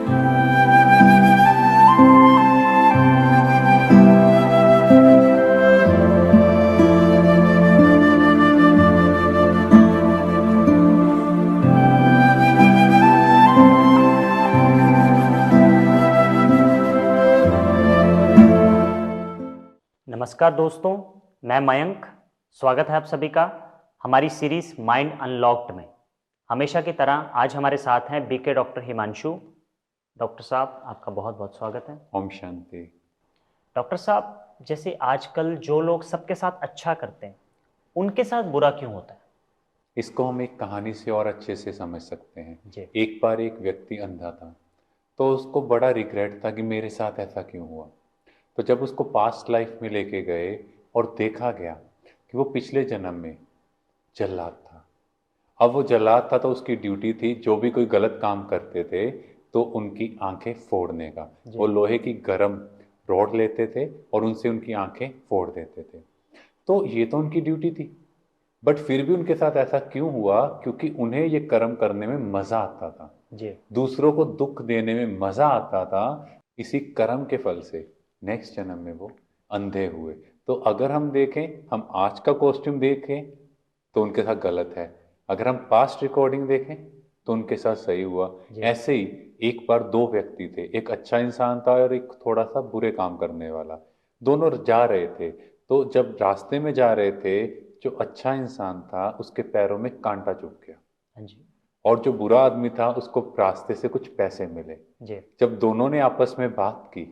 नमस्कार दोस्तों, मैं मयंक। स्वागत है आप सभी का हमारी सीरीज माइंड अनलॉक्ड में। हमेशा की तरह आज हमारे साथ हैं बीके डॉक्टर हिमांशु। डॉक्टर साहब, आपका बहुत बहुत स्वागत है। ओम शांति। डॉक्टर साहब, जैसे आजकल जो लोग सबके साथ अच्छा करते हैं, उनके साथ बुरा क्यों होता है? इसको हम एक कहानी से और अच्छे से समझ सकते हैं। जी। एक बार एक व्यक्ति अंधा था, तो उसको बड़ा रिग्रेट था कि मेरे साथ ऐसा क्यों हुआ। तो जब उसको पास्ट लाइफ में लेके गए और देखा गया कि वो पिछले जन्म में जल्लाद था। अब वो जल्लाद था तो उसकी ड्यूटी थी जो भी कोई गलत काम करते थे तो उनकी आंखें फोड़ने का। वो जी। लोहे की गरम रॉड लेते थे और उनसे उनकी आंखें फोड़ देते थे। तो ये तो उनकी ड्यूटी थी, बट फिर भी उनके साथ ऐसा क्यों हुआ? क्योंकि उन्हें ये कर्म करने में मजा आता था, जी। दूसरों को दुख देने में मजा आता था। इसी कर्म के फल से नेक्स्ट जन्म में वो अंधे हुए। तो अगर हम देखें, हम आज का कॉस्ट्यूम देखें तो उनके साथ गलत है, अगर हम पास्ट रिकॉर्डिंग देखें तो उनके साथ सही हुआ। जी। ऐसे ही एक बार दो व्यक्ति थे, एक अच्छा इंसान था और एक थोड़ा सा बुरे काम करने वाला। दोनों जा रहे थे, तो जब रास्ते में जा रहे थे, जो अच्छा इंसान था उसके पैरों में कांटा चुभ गया हाँ जी। और जो बुरा आदमी था उसको रास्ते से कुछ पैसे मिले। जी। जब दोनों ने आपस में बात की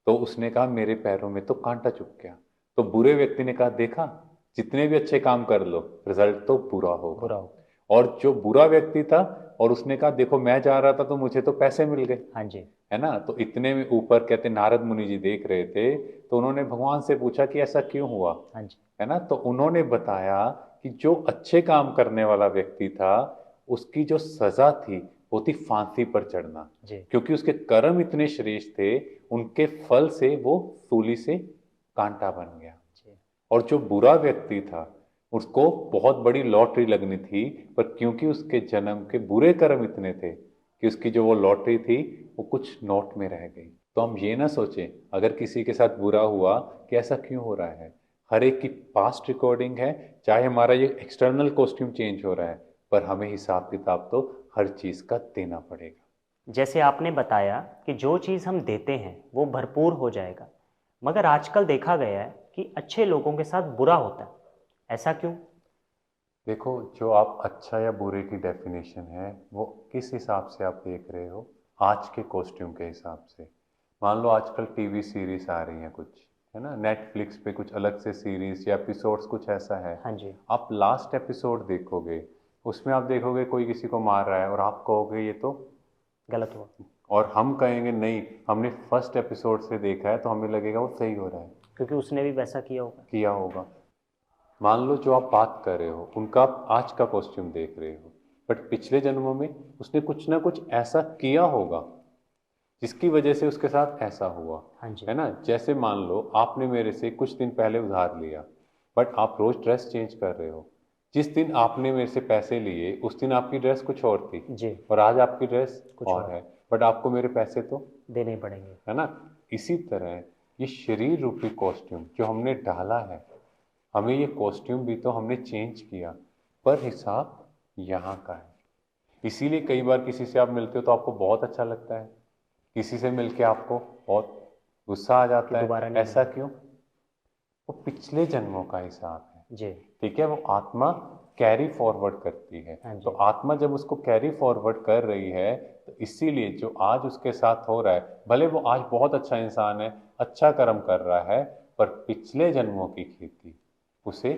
तो उसने कहा मेरे पैरों में तो कांटा चुभ गया। तो बुरे व्यक्ति ने कहा देखा, जितने भी अच्छे काम कर लो रिजल्ट तो बुरा होगा। बुरा होगा। और जो बुरा व्यक्ति था और उसने कहा देखो मैं जा रहा था तो मुझे तो पैसे मिल गए, हाँ जी। है ना। तो इतने में ऊपर कहते नारद मुनि जी देख रहे थे, तो उन्होंने भगवान से पूछा कि ऐसा क्यों हुआ, हाँ जी। है ना। तो उन्होंने बताया कि जो अच्छे काम करने वाला व्यक्ति था उसकी जो सजा थी वो थी फांसी पर चढ़ना, जी। क्योंकि उसके कर्म इतने श्रेष्ठ थे, उनके फल से वो सूली से कांटा बन गया। जी। और जो बुरा व्यक्ति था उसको बहुत बड़ी लॉटरी लगनी थी, पर क्योंकि उसके जन्म के बुरे कर्म इतने थे कि उसकी जो वो लॉटरी थी वो कुछ नोट में रह गई। तो हम ये ना सोचें अगर किसी के साथ बुरा हुआ कि ऐसा क्यों हो रहा है। हर एक की पास्ट रिकॉर्डिंग है, चाहे हमारा ये एक्सटर्नल कॉस्ट्यूम चेंज हो रहा है, पर हमें हिसाब किताब तो हर चीज़ का देना पड़ेगा। जैसे आपने बताया कि जो चीज़ हम देते हैं वो भरपूर हो जाएगा, मगर आजकल देखा गया है कि अच्छे लोगों के साथ बुरा होता है। ऐसा क्यों? देखो, जो आप अच्छा या बुरे की डेफिनेशन है वो किस हिसाब से आप देख रहे हो? आज के कॉस्ट्यूम के हिसाब से। मान लो आजकल टीवी सीरीज आ रही हैं कुछ, है ना, नेटफ्लिक्स पे कुछ अलग से सीरीज या एपिसोड्स कुछ ऐसा है। हाँ जी। आप लास्ट एपिसोड देखोगे, उसमें आप देखोगे कोई किसी को मार रहा है और आप कहोगे ये तो, गलत हुआ। और हम कहेंगे नहीं, हमने फर्स्ट एपिसोड से देखा है तो हमें लगेगा वो सही हो रहा है, क्योंकि उसने भी वैसा किया होगा। किया होगा। मान लो जो आप बात कर रहे हो उनका आप आज का कॉस्ट्यूम देख रहे हो, बट पिछले जन्मों में उसने कुछ ना कुछ ऐसा किया होगा जिसकी वजह से उसके साथ ऐसा हुआ, हाँ जी। है ना। जैसे मान लो आपने मेरे से कुछ दिन पहले उधार लिया, बट आप रोज ड्रेस चेंज कर रहे हो। जिस दिन आपने मेरे से पैसे लिए उस दिन आपकी ड्रेस कुछ और थी जी। और आज आपकी ड्रेस कुछ और और है, बट आपको मेरे पैसे तो, देने ही पड़ेंगे। है ना। इसी तरह ये शरीर रूपी कॉस्ट्यूम जो हमने डाला है, हमें ये कॉस्ट्यूम भी तो हमने चेंज किया, पर हिसाब यहाँ का है। इसीलिए कई बार किसी से आप मिलते हो तो आपको बहुत अच्छा लगता है, किसी से मिलके आपको बहुत गुस्सा आ कि जाता दोबारा है। नहीं ऐसा मिलेगा। क्यों? वो पिछले जन्मों का हिसाब है, जी। ठीक है। वो आत्मा कैरी फॉरवर्ड करती है। हाँ तो जी। आत्मा जब उसको कैरी फॉरवर्ड कर रही है, तो इसीलिए जो आज उसके साथ हो रहा है, भले वो आज बहुत अच्छा इंसान है, अच्छा कर्म कर रहा है, पर पिछले जन्मों की खेती उसे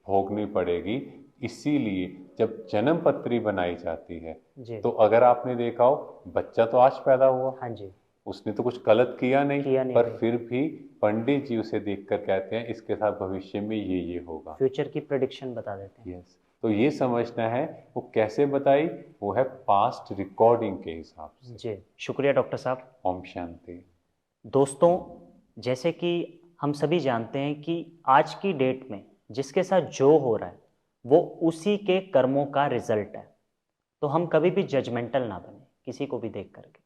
भोगनी पड़ेगी। इसीलिए जब जन्म पत्री बनाई जाती है, जी। तो अगर आपने देखा हो बच्चा तो आज पैदा हुआ, हाँ जी। उसने तो कुछ गलत किया नहीं, किया नहीं पर भाई। फिर भी पंडित जी उसे देखकर कहते हैं इसके साथ भविष्य में ये होगा। फ्यूचर की प्रेडिक्शन बता देते हैं। यस। तो ये समझना है वो कैसे बताई, वो है पास्ट रिकॉर्डिंग के हिसाब से। जी। शुक्रिया डॉक्टर साहब। ओम शांति। दोस्तों, जैसे कि हम सभी जानते हैं कि आज की डेट में जिसके साथ जो हो रहा है वो उसी के कर्मों का रिजल्ट है। तो हम कभी भी जजमेंटल ना बने किसी को भी देख करके।